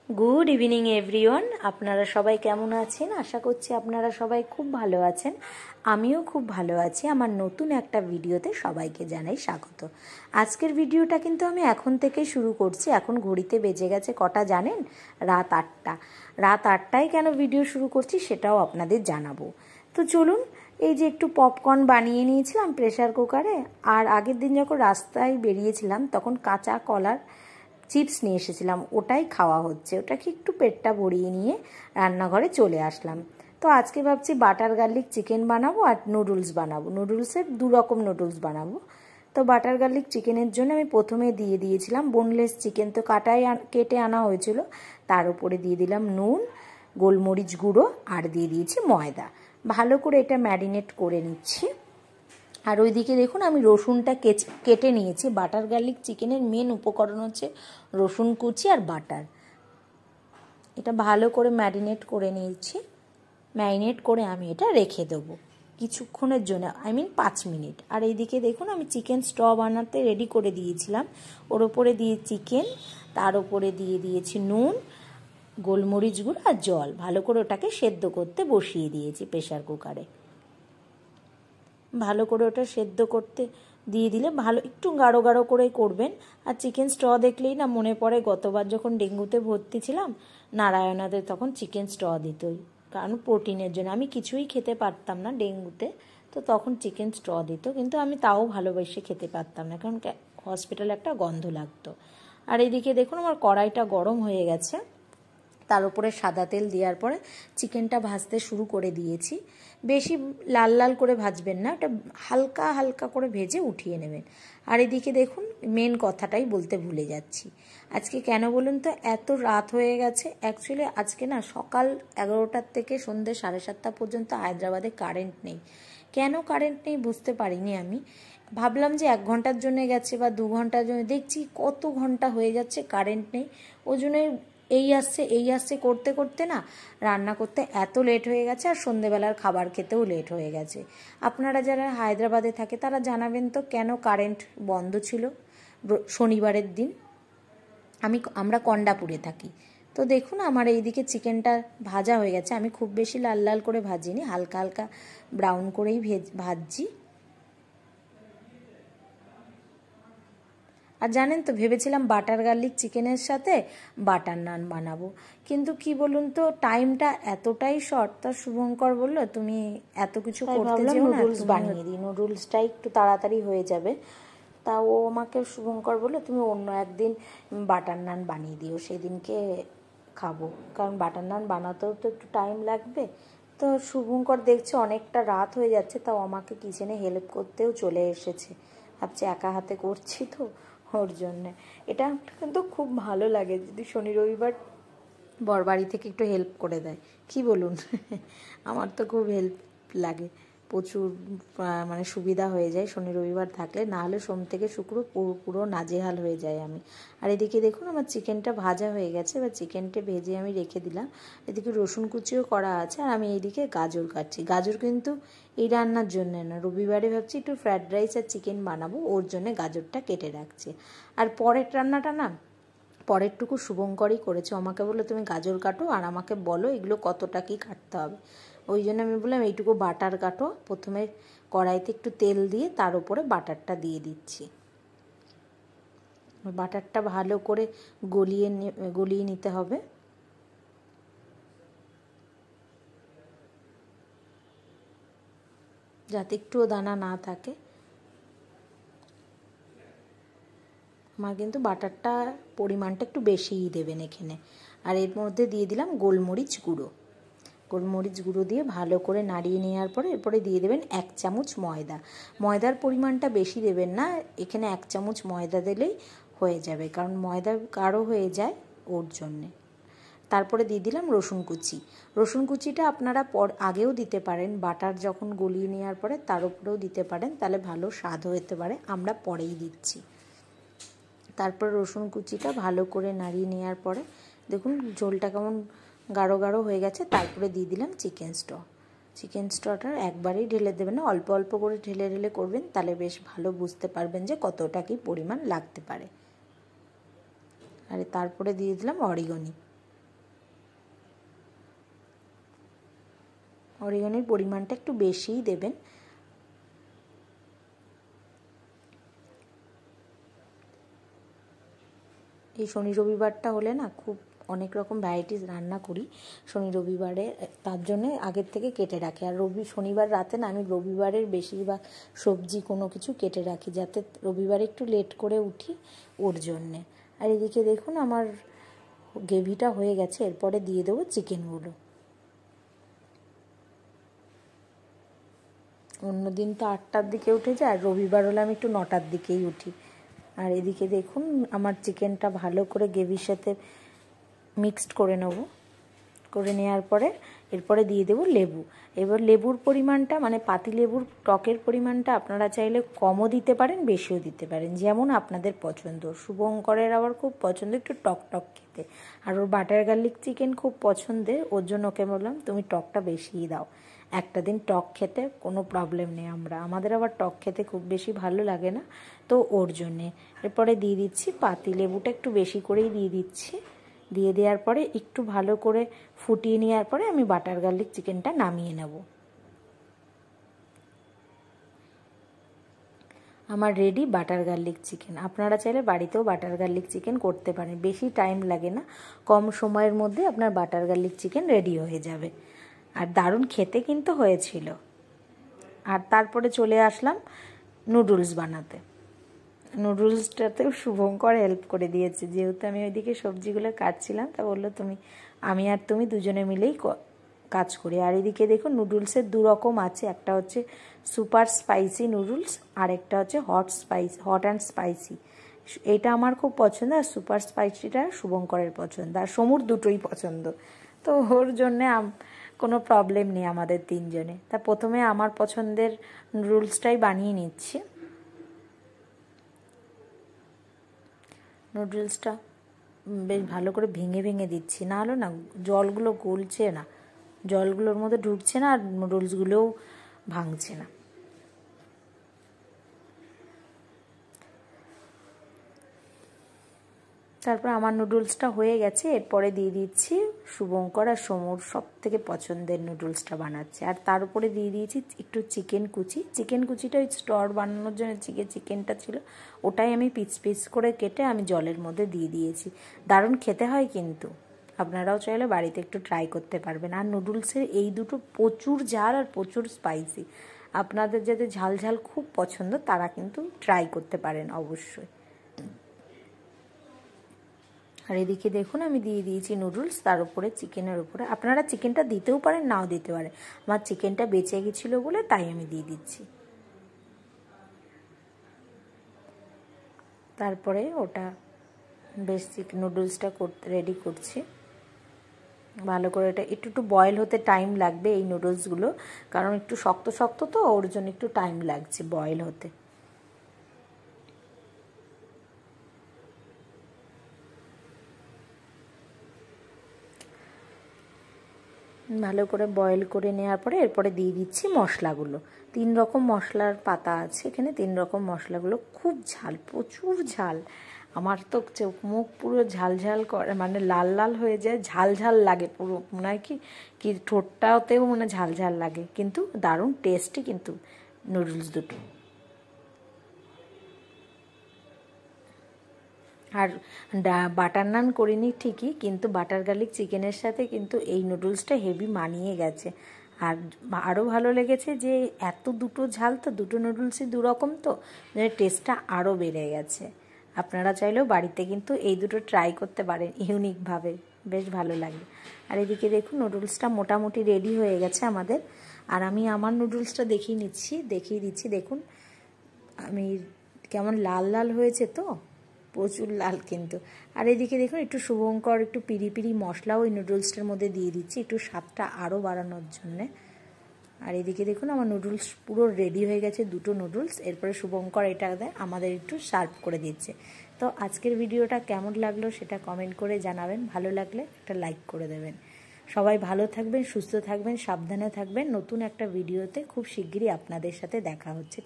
Good evening everyone. আপনারা সবাই কেমন আছেন? আশা করছি আপনারা সবাই খুব ভালো আছেন। আমিও খুব ভালো আছি। আমার নতুন একটা ভিডিওতে সবাইকে জানাই স্বাগত। আজকের ভিডিওটা কিন্তু আমি এখন থেকেই শুরু করছি। এখন ঘড়িতে বেজে গেছে কটা জানেন? রাত 8টা। রাত 8টায় কেন ভিডিও শুরু করছি সেটাও আপনাদের জানাবো। তো চলুন, এই যে একটু পপকর্ন বানিয়ে নিয়েছিলাম প্রেসার কুকারে, আর আগের দিন যখন রাস্তায় বেরিয়েছিলাম তখন কাঁচা কলার চিপস নিয়ে এসেছিলাম, ওটাই খাওয়া হচ্ছে। ওটাকে একটু পেটটা ভরিয়ে নিয়ে রান্নাঘরে চলে আসলাম। তো আজকে ভাবছি বাটার গার্লিক চিকেন বানাবো আর নুডলস বানাবো। নুডলসের 2 রকম নুডলস বানাবো। তো বাটার গার্লিক চিকেনের জন্য আমি প্রথমে দিয়ে দিয়েছিলাম বোনলেস চিকেন, তো কেটে আনা হয়েছিল। তার উপরে দিয়ে দিলাম নুন, গোলমরিচ গুঁড়ো আর দিয়ে দিয়েছি ময়দা। ভালো করে এটা ম্যারিনেট করে নিচ্ছি। আর ওইদিকে দেখুন আমি রসুনটা কেটে নিয়েছি। বাটার গার্লিক চিকেনের মেন উপকরণ হচ্ছে রসুন কুচি আর বাটার। এটা ভালো করে ম্যারিনেট করে নিয়েছি। ম্যারিনেট করে আমি এটা রেখে দেবো কিছুক্ষণের জন্য, 5 মিনিট। আর এইদিকে দেখুন আমি চিকেন স্ট বানাতে রেডি করে দিয়েছিলাম। ওর ওপরে দিয়ে চিকেন, তার ওপরে দিয়ে দিয়েছি নুন, গোলমরিচ গুঁড়ো আর জল। ভালো করে ওটাকে সেদ্ধ করতে বসিয়ে দিয়েছি প্রেসার কুকারে। ভালো করে ওটা সেদ্ধ করতে দিয়ে দিলে ভালো একটু গাঢ় গাঢ় করে করবেন। আর চিকেন স্ট দেখলেই না মনে পড়ে গতবার যখন ডেঙ্গুতে ভর্তি ছিলাম, নারায়ণাদের তখন চিকেন স্ট দিতই, কারণ প্রোটিনের জন্য। আমি কিছুই খেতে পারতাম না ডেঙ্গুতে, তো তখন চিকেন স্ট দিত, কিন্তু আমি তাও ভালোবেসে খেতে পারতাম না, কারণ হসপিটালে একটা গন্ধ লাগতো। আর এইদিকে দেখুন আমার কড়াইটা গরম হয়ে গেছে। তার উপরে সাদা তেল দেওয়ার পরে চিকেনটা ভাজতে শুরু করে দিয়েছি। বেশি লাল লাল করে ভাজবেন না, ওটা হালকা হালকা করে ভেজে উঠিয়ে নেবেন। আর এদিকে দেখুন মেন কথাটাই বলতে ভুলে যাচ্ছি। আজকে কেন বলুন তো এত রাত হয়ে গেছে? অ্যাকচুয়ালি আজকে না সকাল 11টার থেকে সন্ধ্যে 7:30 পর্যন্ত হায়দ্রাবাদে কারেন্ট নেই। কেন কারেন্ট নেই বুঝতে পারিনি আমি। ভাবলাম যে 1 ঘন্টার জন্য গেছে বা 2 ঘন্টার জন্য, দেখছি কত ঘন্টা হয়ে যাচ্ছে কারেন্ট নেই। ওই জন্য এই আসছে করতে করতে না রান্না করতে এত লেট হয়ে গেছে, আর সন্ধেবেলার খাবার খেতেও লেট হয়ে গেছে। আপনারা যারা হায়দ্রাবাদে থাকে তারা জানাবেন তো কেন কারেন্ট বন্ধ ছিল শনিবারের দিন। আমরা কন্ডাপুরে থাকি। তো দেখুন আমার এইদিকে চিকেনটা ভাজা হয়ে গেছে। আমি খুব বেশি লাল লাল করে ভাজিনি, হালকা হালকা ব্রাউন করেই ভাজছি। আর জানেন তো ভেবেছিলাম বাটার গার্লিক চিকেনের সাথে বাটার নান বানাবো, কিন্তু কি বলুন তো টাইমটা এতটাই শর্ট। তা শুভঙ্কর বললো তুমি এত কিছু করতে যেও না, নুডলস বানিয়ে দিই, নুডলসটাই একটু তাড়াতাড়ি হয়ে যাবে। তা ও আমাকে শুভঙ্কর বললো তুমি অন্য একদিন বাটার নান বানিয়ে দিও, সেদিনকে খাবো, কারণ বাটার নান বানাতেও তো একটু টাইম লাগবে। তো শুভঙ্কর দেখছে অনেকটা রাত হয়ে যাচ্ছে, তাও আমাকে কিচেনে হেল্প করতেও চলে এসেছে। ভাবছি একা হাতে করছি তো ওর জন্যে। এটা কিন্তু খুব ভালো লাগে যদি শনি রবিবার বরবাড়ি থেকে একটু হেল্প করে দেয়, কি বলুন? আমার তো খুব হেল্প লাগে, প্রচুর মানে সুবিধা হয়ে যায় শনি রবিবার থাকলে। না হলে সোম থেকে শুক্র পুরো নাজেহাল হয়ে যায় আমি। আর এদিকে দেখুন আমার চিকেনটা ভাজা হয়ে গেছে, এবার চিকেনটা ভেজে আমি রেখে দিলাম। এদিকে রসুন কুচিও করা আছে, আর আমি এইদিকে গাজর কাটছি। গাজর কিন্তু এই রান্নার জন্য না, রবিবারে ভাবছি একটু ফ্রায়েড রাইস আর চিকেন বানাবো, ওর জন্য গাজরটা কেটে রাখছি। আর পরের রান্নাটা না পরেরটুকু শুভঙ্করই করেছে। আমাকে বললো তুমি গাজর কাটো আর আমাকে বলো এগুলো কতটা কি কাটতে হবে। ওই জন্য আমি বললাম এইটুকু বাটার কাটো। প্রথমে কড়াইতে একটু তেল দিয়ে তার উপরে বাটারটা দিয়ে দিচ্ছি। বাটারটা ভালো করে গলিয়ে নিতে হবে। যাতে একটুও দানা না থাকে। আমার কিন্তু বাটারটা পরিমাণটা একটু বেশিই দেবেন এখানে। আর এর মধ্যে দিয়ে দিলাম গোলমরিচ গুঁড়ো। গোলমরিচ গুঁড়ো দিয়ে ভালো করে নাড়িয়ে নেওয়ার পরে এরপরে দিয়ে দেবেন 1 চামচ ময়দা। ময়দার পরিমাণটা বেশি দেবেন না, এখানে 1 চামচ ময়দা দিলেই হয়ে যাবে, কারণ ময়দা গাঢ় হয়ে যায় ওর জন্যে। তারপরে দিয়ে দিলাম রসুন কুচি। রসুন কুচিটা আপনারা আগেও দিতে পারেন, বাটার যখন গলিয়ে নেওয়ার পরে তার উপরেও দিতে পারেন, তাহলে ভালো স্বাদ হতে পারে। আমরা পরেই দিচ্ছি। তারপর রসুন কুচিটা ভালো করে নাড়িয়ে নেওয়ার পরে দেখুন ঝোলটা কেমন গাঢ় গাঢ় হয়ে গেছে। তারপরে দিয়ে দিলাম চিকেন স্ট। চিকেন স্টটা একবারেই ঢেলে দেবেন না, অল্প অল্প করে ঢেলে ঢেলে করবেন, তাহলে বেশ ভালো বুঝতে পারবেন যে কতটা কি পরিমাণ লাগতে পারে। আর তারপরে দিয়ে দিলাম অরিগানো। অরিগানোর পরিমাণটা একটু বেশিই দেবেন। এই শনি রবিবারটা হলে না খুব অনেক রকম ভ্যারাইটিস রান্না করি শনি রবিবারে, তার জন্যে আগের থেকে কেটে রাখি। আর শনিবার রাতে না আমি রবিবারের বেশিরভাগ সবজি কোনো কিছু কেটে রাখি, যাতে রবিবারে একটু লেট করে উঠি ওর জন্যে। আর এদিকে দেখুন আমার গ্রেভিটা হয়ে গেছে, এরপরে দিয়ে দেবো চিকেনগুলো। অন্যদিন তো 8টার দিকে উঠে যায়, আর রবিবার হলে আমি একটু 9টার দিকেই উঠি। আর এদিকে দেখুন আমার চিকেনটা ভালো করে গ্রেভির সাথে মিক্সড করে নেব। করে নেওয়ার পরে এরপরে দিয়ে দেবো লেবু। এবার লেবুর পরিমাণটা মানে পাতিলেবুর টকের পরিমাণটা আপনারা চাইলে কমও দিতে পারেন, বেশিও দিতে পারেন, যেমন আপনাদের পছন্দ। শুভঙ্করের আবার খুব পছন্দ একটু টক টক খেতে, আর ওর বাটার গার্লিক চিকেন খুব পছন্দের, ওর জন্য ওকে বললাম তুমি টকটা বেশিই দাও। একটা দিন টক খেতে কোনো প্রবলেম নেই, আমাদের আবার টক খেতে খুব বেশি ভালো লাগে না, তো ওর জন্যে। এরপরে দিয়ে দিচ্ছি পাতিলেবুটা একটু বেশি করেই দিয়ে দিচ্ছি। দিয়ে দেওয়ার পরে একটু ভালো করে ফুটিয়ে নেওয়ার পরে আমি বাটার গার্লিক চিকেনটা নামিয়ে নেব। আমার রেডি বাটার গার্লিক চিকেন। আপনারা চাইলে বাড়িতেও বাটার গার্লিক চিকেন করতে পারেন, বেশি টাইম লাগে না, কম সময়ের মধ্যে আপনার বাটার গার্লিক চিকেন রেডি হয়ে যাবে। আর দারুণ খেতে কিন্তু হয়েছিল। আর তারপরে চলে আসলাম নুডলস বানাতে। নুডলসটাতেও শুভঙ্কর হেল্প করে দিয়েছে, যেহেতু আমি ওইদিকে সবজিগুলো কাটছিলাম, তা বললো আমি আর তুমি দুজনে মিলেই কাজ করি। আর এদিকে দেখুন নুডলসের 2 রকম আছে, একটা হচ্ছে সুপার স্পাইসি নুডলস, আর একটা হচ্ছে হট অ্যান্ড স্পাইসি। এইটা আমার খুব পছন্দ, আর সুপার স্পাইসিটা শুভঙ্করের পছন্দ, আর সমুর দুটোই পছন্দ, তো ওর জন্যে কোনো প্রবলেম নেই আমাদের 3 জনে। তা প্রথমে আমার পছন্দের নুডলসটাই বানিয়ে নিচ্ছি। নুডলসটা বেশ ভালো করে ভেঙে ভেঙে দিচ্ছি, না হলে না জলগুলো গলছে না, জলগুলোর মধ্যে ঢুকছে না, আর নুডলসগুলোও ভাঙছে না। তারপর আমার নুডলসটা হয়ে গেছে, এরপরে দিয়ে দিচ্ছি শুভঙ্কর আর সমুর সব থেকে পছন্দের নুডলসটা বানাচ্ছে। আর তার উপরে দিয়ে দিয়েছি একটু চিকেন কুচিটা ওই স্টর বানানোর জন্য চিকেনটা ছিল, ওটাই আমি পিস পিস করে কেটে আমি জলের মধ্যে দিয়ে দিয়েছি। দারুণ খেতে হয় কিন্তু, আপনারাও চাইলে বাড়িতে একটু ট্রাই করতে পারবেন। আর নুডলসের এই দুটো প্রচুর ঝাল আর প্রচুর স্পাইসি, আপনাদের যাদের ঝাল ঝাল খুব পছন্দ তারা কিন্তু ট্রাই করতে পারেন অবশ্যই। আর এদিকে দেখুন আমি দিয়ে দিয়েছি নুডলস, তার উপরে চিকেনের উপরে। আপনারা চিকেনটা দিতেও পারেন, নাও দিতে পারেন, আমার চিকেনটা বেঁচে গেছিলো বলে তাই আমি দিয়ে দিচ্ছি। তারপরে ওটা বেশ নুডলসটা রেডি করছি ভালো করে। এটা একটু বয়েল হতে টাইম লাগবে এই নুডলসগুলো, কারণ একটু শক্ত শক্ত তো, ওর জন্য একটু টাইম লাগছে বয়েল হতে। ভালো করে বয়েল করে নেওয়ার পরে এরপরে দিয়ে দিচ্ছি মশলাগুলো। 3 রকম মশলার পাতা আছে এখানে, 3 রকম মশলাগুলো খুব ঝাল, প্রচুর ঝাল। আমার তো চোখ মুখ পুরো ঝাল ঝাল করে, মানে লাল লাল হয়ে যায়, ঝাল ঝাল লাগে পুরো, মনে হয় কি ঠোঁটটাতেও মানে ঝাল ঝাল লাগে, কিন্তু দারুণ টেস্টি কিন্তু নুডলস দুটো। আর বাটার নান করিনি ঠিকই, কিন্তু বাটার গার্লিক চিকেনের সাথে কিন্তু এই নুডলসটা হেভি মানিয়ে গেছে। আর আরও ভালো লেগেছে যে দুটো ঝাল তো, দুটো নুডলসই 2 রকম, তো টেস্টটা আরও বেড়ে গেছে। আপনারা চাইলেও বাড়িতে কিন্তু এই দুটো ট্রাই করতে পারেন ইউনিকভাবে, বেশ ভালো লাগে। আর এদিকে দেখুন নুডলসটা মোটামুটি রেডি হয়ে গেছে আমাদের। আর আমি আমার নুডলসটা দেখিয়ে দিচ্ছি দেখুন আমি কেমন লাল লাল হয়েছে, তো প্রচুর লাল কিন্তু। আর এদিকে দেখুন একটু শুভঙ্কর একটু পিরি পিরি মশলাও ওই নুডলসটার মধ্যে দিয়ে দিচ্ছি, একটু স্বাদটা আরও বাড়ানোর জন্যে। আর এদিকে দেখুন আমার নুডলস পুরো রেডি হয়ে গেছে, 2টো নুডলস। এরপরে শুভঙ্কর এটা দেয় আমাদের একটু সার্ভ করে দিচ্ছে। তো আজকের ভিডিওটা কেমন লাগলো সেটা কমেন্ট করে জানাবেন, ভালো লাগলে একটা লাইক করে দেবেন। সবাই ভালো থাকবেন, সুস্থ থাকবেন, সাবধানে থাকবেন। নতুন একটা ভিডিওতে খুব শিগগিরই আপনাদের সাথে দেখা হচ্ছে।